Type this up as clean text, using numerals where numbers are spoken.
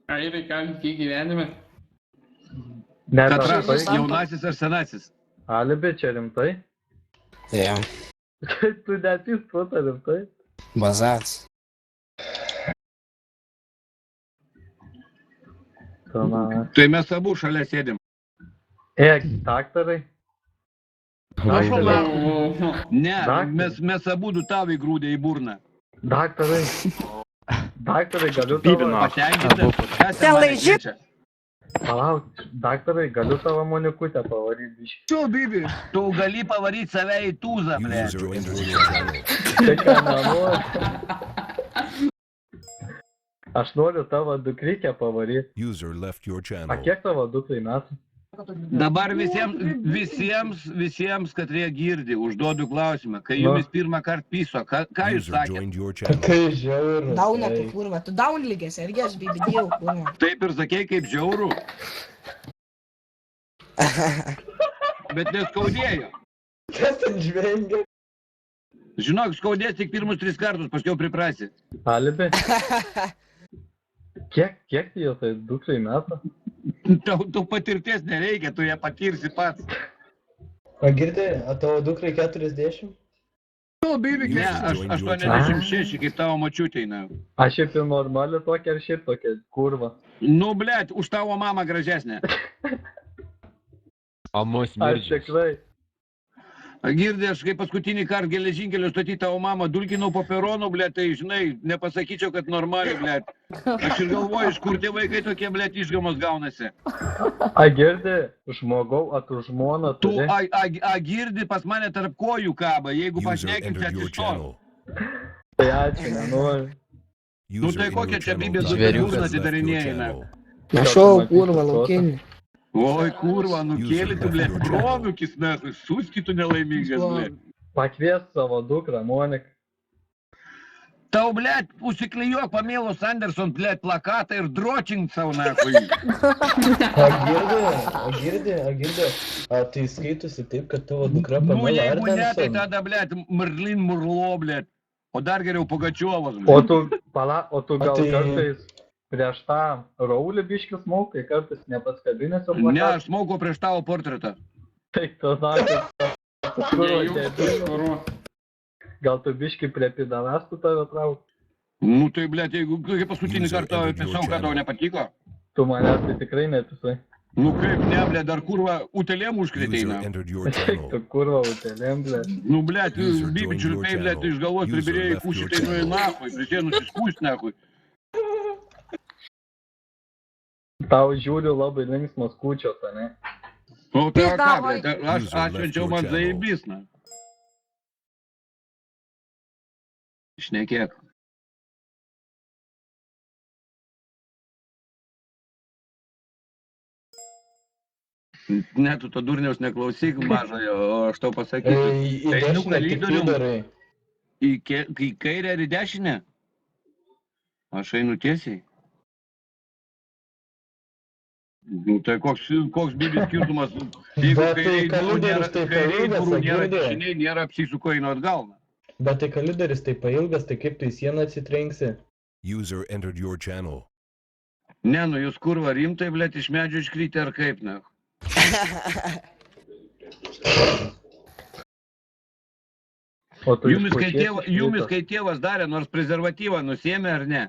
Airai, ką iki gyvenime? Katras, tai- jaunasis ar senasis? Alibi, čia rimtai? Jo, Tu net įspūta rimtai? bazats. Tana. Tai mes abu šalia sėdim. Daktarai? Prašau, Daktarai? Ne, Daktarai. mes abu tau įgrūdė į burną. Daktarai? Daktarai, galiu tavo... Patenkintas? Kas Te laiži- čia? Palauk, daktarai, galiu tavo monikutę pavaryti biškį. Tu, Bibi, tu gali pavaryti save į tūzą, ble. User entered your channel. Tai ką nenori? Aš noriu tavo dukrykę pavaryti. User left your A channel. kiek tavo dukrai metų? Dabar visiems, kad jie girdi, užduodu klausimą. Kai Nu. jumis pirmą kartą piso, ką jūs User sakėte? joined your channel. Tai žiauru. Dauna tu kurva, tu daun lygės, elgės, bibidėjau kurva. Taip ir sakei, kaip žiauru. Bet neskaudėjo. Kas ten žvengia? Žinok, skaudės tik pirmus 3 kartus, paskiau priprasi. Alibi? Kiek jo tai dukrai metų? Tau patirties nereikia, tu ją patirsi pats. O girdai, o tavo dukrai 40? Tu, Bibi, ne, aš 86, kaip tavo mačiutė eina. Aš šiaip ir normali tokia ar šiaip tokia kurva. Nu, blėt, už tavo mamą gražesnė. Aš tikrai. Girdė, aš kaip paskutinį kartą geležinkelio statyti tavo mamą, dulkinau po peronu, blėt, tai žinai, nepasakyčiau, kad normaliai, blėt. Aš ir galvoju, iš kur tie vaikai tokie, blėt, išgamos gaunasi. A girdi, žmogau, a tu žmoną Tu, turi. girdi, pas mane tarp kojų kaba, jeigu User pašnekim, tai entered your atsistos. channel. Tai ačiū, nenoriu. Nu, User tai in kokia your čia channel Bibija user žvėriukas left your atidarinėja, channel. Našau kurva laukinį. Oi, kurva, nukėlė tu, blėt, provukis, mes, suskitų nelaimingas, blėt. Pakvies savo dukrą, Monik. Tau, blėt, užsiklijuok pamėlos Anderson, blėt, plakatą ir dročink savo, nakui. O girdai, a tai skaitosi taip, kad tavo dukra Nu, Pamela jeigu ne, tai Anderson. tada, blėt, Marlin Murlo, blėt. O dar geriau Pugačiovas, O blėt. tu gal tai- kartais prieš tą Raulį biškis maukai, kartais nepaskabinės o Ne, plakatą. aš smaugo prieš tavo portretą. Tai tu nakai. Nejaukas, kurva. Gal tu biški prie pidanastų tave trauk? Nu, tai, blėt, jeigu kaip paskutinį User kartą entered your pisau, ką tau channel. nepatiko. Tu manęs tai tikrai netisai. Nu, kaip ne, blėt, dar kurva utelėm užkrėtėina. User entered your Tik channel. tu kurva utelėm, blė. Nu, blėt, User bibi joined your čiulpiai, blėt, channel. iš galvos User pribirėjai left your kušitai nuėjo channel. nakui, prisėjo nusiskūst nakui. Tau žiūriu labai linksmas kūčios, ne? O tai ką, Davai. blėt, aš User left atšvenčiau your man channel. zaibis, na. Šnekėk. Ne, tu to durniaus neklausyk mažojo, o aš tau pasakysiu. Į Einu dešinę tik tu kalidorium. darai. Į kairę ar į dešinę? Aš einu tiesiai. Nu, tai koks bibis skirtumas, jeigu Bet tai kairiai durų kalidorius nėra, tai kairiai pailgas, durų nėra, Girdė. dešiniai nėra, apsisuko einu atgal. Bet tai kalidoris tai pailgas, tai kaip tu į sieną atsitrenksi? User entered your channel. Ne, nu jūs kurva rimtai, blėt, iš medžio iškrytė ar kaip, ne? O tu Jumis, iš pušies kai iškritus. tėvas darė, nors prezervatyvą nusėmė ar ne?